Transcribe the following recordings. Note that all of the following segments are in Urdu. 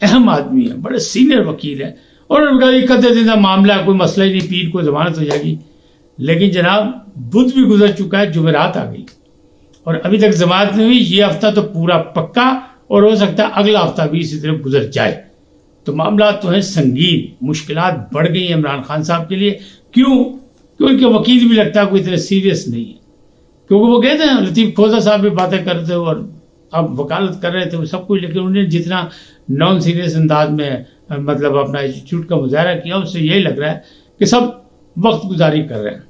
اہم آدمی ہے, بڑے سینئر وکیل ہیں, اور انہوں نے کہا یہ قطع دیدہ معاملہ ہے, کوئی مسئلہ ہی نہیں, پیر کو ضمانت ہو جائے گی. لیکن جناب بدھ بھی گزر چکا ہے, جمعرات آ گئی اور ابھی تک ضمانت نہیں ہوئی. یہ ہفتہ تو پورا پکا, اور ہو سکتا ہے اگلا ہفتہ بھی اسی طرح گزر جائے. تو معاملات تو ہیں سنگین, مشکلات بڑھ گئی ہیں عمران خان صاحب کے لیے. کیوں؟ کہ ان کے وکیل بھی لگتا ہے کوئی اتنا سیریس نہیں ہے, کیونکہ وہ کہتے ہیں لطیف کھوسہ صاحب بھی باتیں کرتے ہو اور اب وکالت کر رہے تھے وہ سب کچھ, لیکن انہوں نے جتنا نان سیریس انداز میں مطلب اپنا ایٹیٹیوڈ کا مظاہرہ کیا, اس سے یہی لگ رہا ہے کہ سب وقت گزاری کر رہے ہیں.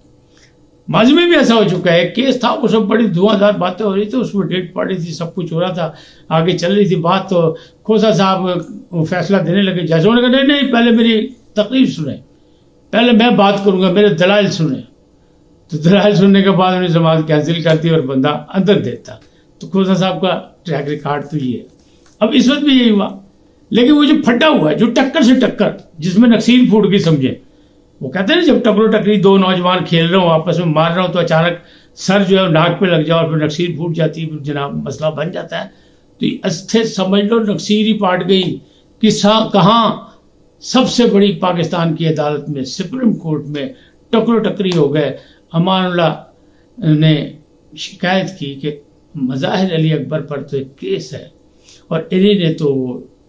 ماضی میں بھی ایسا ہو چکا ہے, کیس تھا وہ سب بڑی دھواں دھار باتیں ہو رہی تھی, اس میں ڈیٹ پڑ رہی تھی, سب کچھ ہو رہا تھا, آگے چل رہی تھی بات. تو کھوسہ صاحب فیصلہ دینے لگے, جیسے انہوں نے کہا نہیں پہلے میری تقریر سنیں, پہلے میں بات کروں گا, میرے دلائل سنیں. تو دلائل سننے کے بعد انہیں ضمانت کینسل کرتی اور بندہ اندر دیتا. تو کھوسہ صاحب کا ٹریک ریکارڈ تو یہ ہے. اب اس وقت بھی یہی ہوا, لیکن وہ جو پھٹا ہوا ہے, جو ٹکر سے ٹکر, جس میں نکسیر پھوٹ گئی سمجھے, وہ کہتے ہیں نا جب ٹکرو ٹکری دو نوجوان کھیل رہے ہوں آپس میں مار رہا ہوں تو اچانک سر جو ہے ناک پہ لگ جائے اور پھر نکسیر پھوٹ جاتی ہے, پھر جناب مسئلہ بن جاتا ہے. تو استھے سمجھ لو نکسیر ہی پاٹ گئی. کہاں سب سے بڑی پاکستان کی عدالت میں, سپریم کورٹ میں ٹکرو ٹکری ہو گئے. امان اللہ نے شکایت کی کہ مظاہر علی اکبر پر تو ایک کیس ہے, اور انہیں نے تو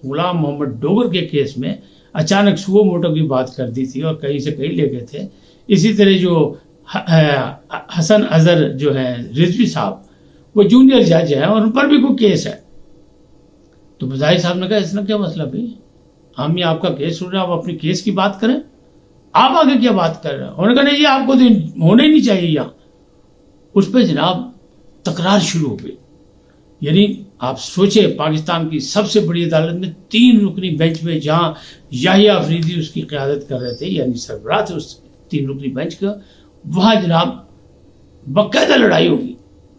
غلام محمد ڈوگر کے کیس میں اچانک سو موٹو کی بات کر دی تھی اور کہیں سے کہیں لے گئے تھے. اسی طرح جو حسن اظہر جو ہے رضوی صاحب, وہ جونیئر جج ہیں اور ان پر بھی کوئی کیس ہے. تو مظاہر صاحب نے کہا اس میں کیا مسئلہ بھائی, ہم یہ آپ کا کیس سن رہے ہیں, آپ اپنی کیس کی بات کریں, آپ آگے کیا بات کر رہے ہیں. انہوں نے کہا نہیں یہ آپ کو تو ہونا ہی نہیں چاہیے یہاں. اس پہ جناب تکرار شروع ہو گئی. یعنی آپ سوچے پاکستان کی سب سے بڑی عدالت میں 3 رکنی بینچ میں جہاں یحییٰ آفریدی اس کی قیادت کر رہے تھے, یعنی سربراہ تھے اس 3 رکنی بینچ کا, وہاں جناب باقاعدہ لڑائی ہوگی,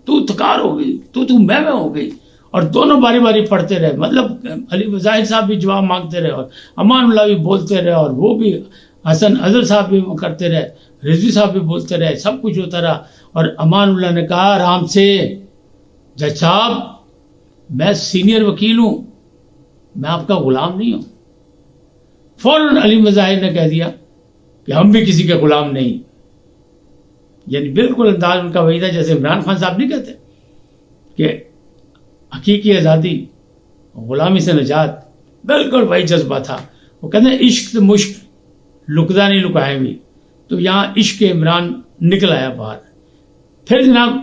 تو تکار ہو گئی, تو میں ہو گئی, اور دونوں باری باری پڑھتے رہے. مطلب علی مظاہر صاحب بھی جواب مانگتے رہے اور امان اللہ بھی بولتے رہے, اور وہ بھی حسن اظہر صاحب بھی کرتے رہے, رضوی صاحب بھی بولتے رہے, سب کچھ ہوتا رہا. اور امان اللہ نے کہا آرام سے جج صاحب, میں سینئر وکیل ہوں, میں آپ کا غلام نہیں ہوں. فوراً علی مظاہر نے کہہ دیا کہ ہم بھی کسی کے غلام نہیں. یعنی بالکل انداز ان کا وہی تھا جیسے عمران خان صاحب نہیں کہتے کہ حقیقی آزادی غلامی سے نجات, بالکل وہی جذبہ تھا. وہ کہتے ہیں عشق تو مشق لکدہ نہیں لکائے بھی, تو یہاں عشق عمران نکل آیا باہر. پھر جناب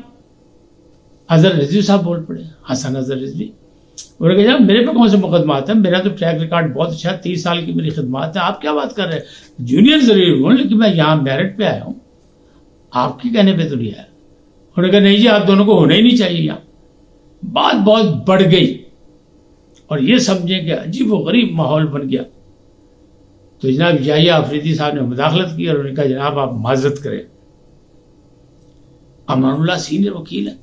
اظہر رضوی صاحب بول پڑے, حسن اظہر رضوی. انہوں نے کہا جناب میرے پہ کون سے مقدمات ہیں, میرا تو ٹریک ریکارڈ بہت اچھا ہے, 30 سال کی میری خدمات ہیں, آپ کیا بات کر رہے ہیں, جونیئر ضرور ہوں لیکن میں یہاں میرٹ پہ آیا ہوں, آپ کے کہنے پہ تو نہیں آیا. انہوں نے کہا نہیں جی آپ دونوں کو ہونا ہی نہیں چاہیے یہاں. بات بہت بڑھ گئی اور یہ سمجھیں کہ عجیب و غریب ماحول بن گیا. تو جناب یحییٰ آفریدی صاحب نے مداخلت کی اور انہوں نے کہا جناب آپ معذرت کریں. امان اللہ سینئر وکیل ہے,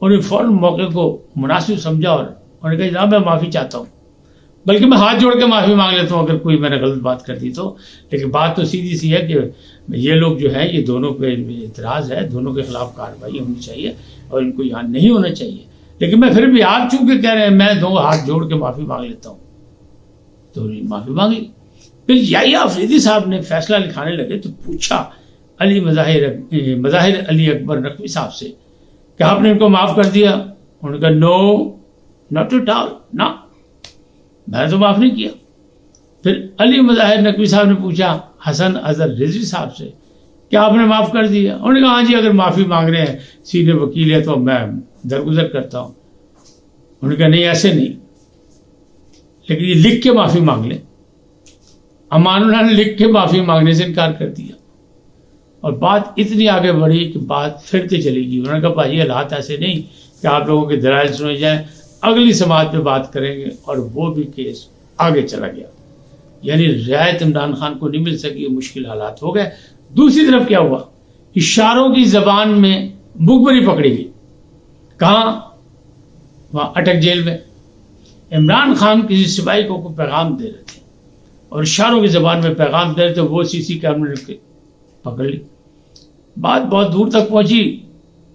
انہوں نے فوراً موقع کو مناسب سمجھا اور انہوں نے کہا جناب میں معافی چاہتا ہوں, بلکہ میں ہاتھ جوڑ کے معافی مانگ لیتا ہوں اگر کوئی میں نے غلط بات کر دی تو. لیکن بات تو سیدھی سی ہے کہ یہ لوگ جو ہیں یہ دونوں پہ اعتراض ہے, دونوں کے خلاف کارروائی ہونی چاہیے اور ان کو یہاں نہیں ہونا چاہیے. لیکن میں پھر بھی آپ چونکہ کہہ رہے ہیں میں 2 ہاتھ جوڑ کے معافی مانگ لیتا ہوں, تو معافی مانگ لی. پھر یحییٰ آفریدی صاحب نے فیصلہ لکھانے لگے تو پوچھا مظاہر علی اکبر نقوی صاحب سے کہ آپ نے ان کو معاف کر دیا. انہوں نے کہا نو ناٹ ایٹ آل, نا میں نے تو معاف نہیں کیا. پھر علی مظاہر نقوی صاحب نے پوچھا حسن اظہر رضوی صاحب سے کہ آپ نے معاف کر دیا. انہوں نے کہا ہاں جی اگر معافی مانگ رہے ہیں سینئر وکیل ہے تو میں درگزر کرتا ہوں. انہوں نے کہا نہیں ایسے نہیں, لیکن یہ لکھ کے معافی مانگ لیں. امان اللہ نے لکھ کے معافی مانگنے سے انکار کر دیا اور بات اتنی آگے بڑھی کہ بات پھرتے چلی گئی. انہوں نے کہا بھائی حالات ایسے نہیں کہ آپ لوگوں کے دلائل سنے جائیں, اگلی سماعت پہ بات کریں گے. اور وہ بھی کیس آگے چلا گیا. یعنی رعایت عمران خان کو نہیں مل سکی, یہ مشکل حالات ہو گئے. دوسری طرف کیا ہوا, اشاروں کی زبان میں مخبری پکڑی گئی. کہاں؟ وہاں اٹک جیل میں. عمران خان کسی سپاہی کو کوئی پیغام دے رہے تھے اور اشاروں کی زبان میں پیغام دے رہے تھے, وہ CC کیمرے نے پکڑ لی. بات بہت دور تک پہنچی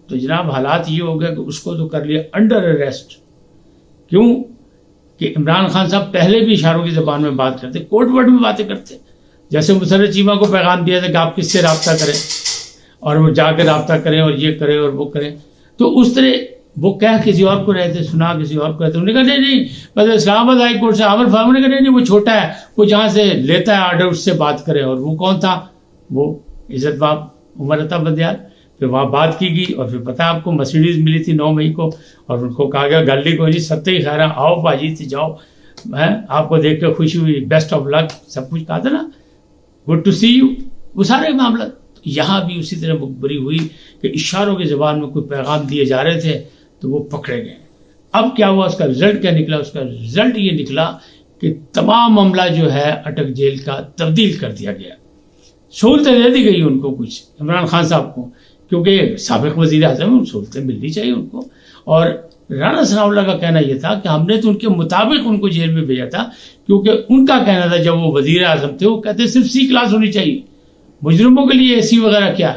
تو جناب حالات یہ ہو گیا کہ اس کو تو کر لیا انڈر اریسٹ. کیوں کہ عمران خان صاحب پہلے بھی اشاروں کی زبان میں بات کرتے، کوڈ ورڈ میں باتیں کرتے. جیسے مسرت چیمہ کو پیغام دیا تھا کہ آپ کس سے رابطہ کریں اور وہ جا کے رابطہ کریں اور یہ کریں اور وہ کریں، تو اس طرح وہ کہہ کسی اور کو رہے تھے، سنا کسی اور کو رہتے. انہوں نے کہا نہیں بس اسلام آباد ہائی کورٹ سے عامر فاروق نے کہا نہیں وہ چھوٹا ہے، وہ جہاں سے لیتا ہے آرڈر اس سے بات کرے. اور وہ کون تھا؟ وہ عزت مآب عمر عطا بندیال. پھر وہاں بات کی گئی اور پھر پتہ آپ کو مرسیڈیز ملی تھی 9 مئی کو، اور ان کو کہا گیا گالی کو نہیں ستے ہی خیرہ آؤ باجی تھی جاؤ، آپ کو دیکھ کے خوشی ہوئی، بیسٹ آف لک، سب کچھ کہا تھا نا، گڈ ٹو سی یو. وہ سارے معاملہ یہاں بھی اسی طرح مخبری ہوئی کہ اشاروں کی زبان میں کوئی پیغام دیے جا رہے تھے تو وہ پکڑے گئے. اب کیا ہوا؟ اس کا رزلٹ کیا نکلا؟ اس کا رزلٹ یہ نکلا کہ تمام معاملہ جو ہے اٹک جیل کا تبدیل کر دیا گیا. سہولتیں دے دی گئی ان کو کچھ عمران خان صاحب کو، کیونکہ سابق وزیر اعظم، سہولتیں ملنی چاہیے ان کو. اور رانا ثناء اللہ کا کہنا یہ تھا کہ ہم نے تو ان کے مطابق ان کو جیل میں بھیجا تھا، کیونکہ ان کا کہنا تھا جب وہ وزیر اعظم تھے وہ کہتے صرف سی کلاس ہونی چاہیے، مجرموں کے لیے اے سی وغیرہ کیا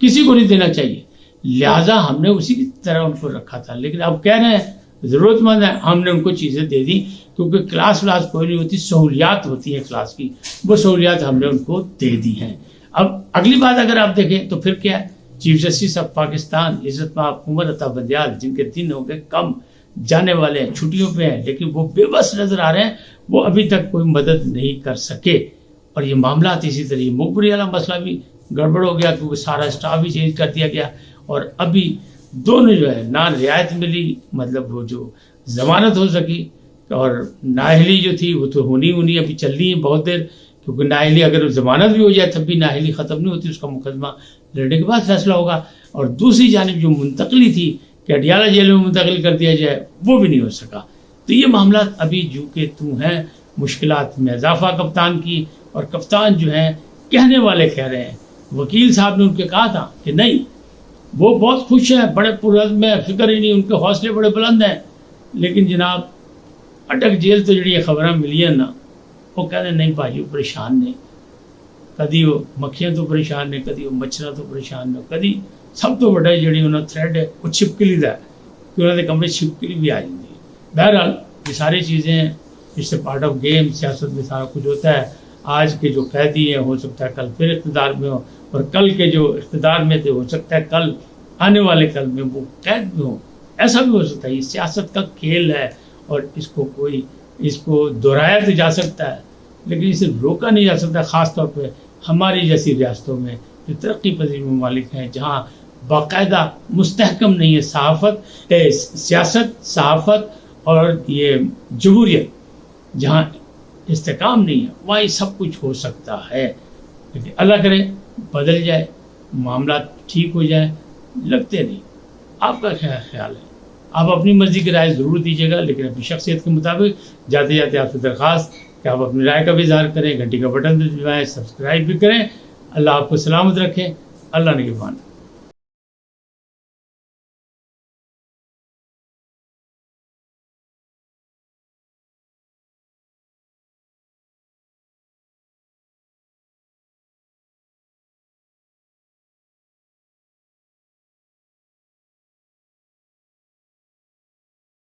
کسی کو نہیں دینا چاہیے، لہٰذا ہم نے اسی طرح ان کو رکھا تھا. لیکن اب کہہ رہے ہیں ضرورت مند ہے، ہم نے ان کو چیزیں دے دی، کیونکہ کلاس ولاس کوئی نہیں ہوتی، سہولیات ہوتی ہیں کلاس کی، وہ سہولیات ہم نے ان کو دے دی ہیں. اب اگلی بات اگر آپ دیکھیں تو پھر کیا ہے؟ چیف جسٹس آف پاکستان عزت مآب عمر عطا بندیال، جن کے دن ہو گئے کم، جانے والے ہیں، چھٹیوں پہ ہیں، لیکن وہ بے بس نظر آ رہے ہیں، وہ ابھی تک کوئی مدد نہیں کر سکے. اور یہ معاملات اسی طرح مخبری والا مسئلہ بھی گڑبڑ ہو گیا، کیونکہ سارا اسٹاف بھی چینج کر دیا گیا. اور ابھی دونوں جو ہے نہ رعایت ملی، مطلب وہ جو ضمانت ہو سکی، اور نااہلی جو تھی وہ تو ہونی ابھی چلنی ہے بہت دیر، کیونکہ نااہلی اگر ضمانت بھی ہو جائے تب بھی نااہلی ختم نہیں ہوتی، اس کا مقدمہ لڑنے کے بعد فیصلہ ہوگا. اور دوسری جانب جو منتقلی تھی کہ اڈیالہ جیل میں منتقل کر دیا جائے، وہ بھی نہیں ہو سکا. تو یہ معاملات ابھی جو کہ ہیں مشکلات میں اضافہ کپتان کی. اور کپتان جو ہیں کہنے والے کہہ رہے ہیں، وکیل صاحب نے ان کے کہا تھا کہ نہیں وہ بہت خوش ہیں، بڑے پرعزم ہیں، فکر ہی نہیں، ان کے حوصلے بڑے بلند ہیں. لیکن جناب اٹک جیل تو جڑی خبریں ملی ہیں نا، وہ کہتے ہیں نہیں بھائی وہ پریشان نے، کدی وہ مکھیاں تو پریشان نے، کدی وہ مچھراں تو پریشان نے، کدی سب تو بڑا جڑی انہوں نے تھریڈ ہے وہ چھپکلی دا ہے کہ انہوں نے کمرے چھپکلی بھی آ جاتی ہے. بہرحال یہ ساری چیزیں اس سے پارٹ آف گیم، سیاست میں سارا کچھ ہوتا ہے. آج کے جو قیدی ہیں ہو سکتا ہے کل پھر اقتدار میں ہو، اور کل کے جو اقتدار میں تھے ہو سکتا ہے کل آنے والے کل میں وہ قید میں ہو، ایسا بھی ہو سکتا ہے. یہ سیاست کا کھیل ہے، اور اس کو دہرایا تو جا سکتا ہے لیکن اسے روکا نہیں جا سکتا، خاص طور پہ ہماری جیسی ریاستوں میں جو ترقی پذیر ممالک ہیں، جہاں باقاعدہ مستحکم نہیں ہے سیاست، صحافت اور یہ جمہوریت، جہاں استحکام نہیں ہے، وہاں یہ سب کچھ ہو سکتا ہے. لیکن اللہ کرے بدل جائے، معاملات ٹھیک ہو جائیں، لگتے نہیں. آپ کا کیا خیال ہے؟ آپ اپنی مرضی کی رائے ضرور دیجیے گا، لیکن اپنی شخصیت کے مطابق. جاتے جاتے آپ سے درخواست کہ آپ اپنی رائے کا بھی اظہار کریں، گھنٹی کا بٹن دبائیں، سبسکرائب بھی کریں. اللہ آپ کو سلامت رکھے. اللہ نگہبان.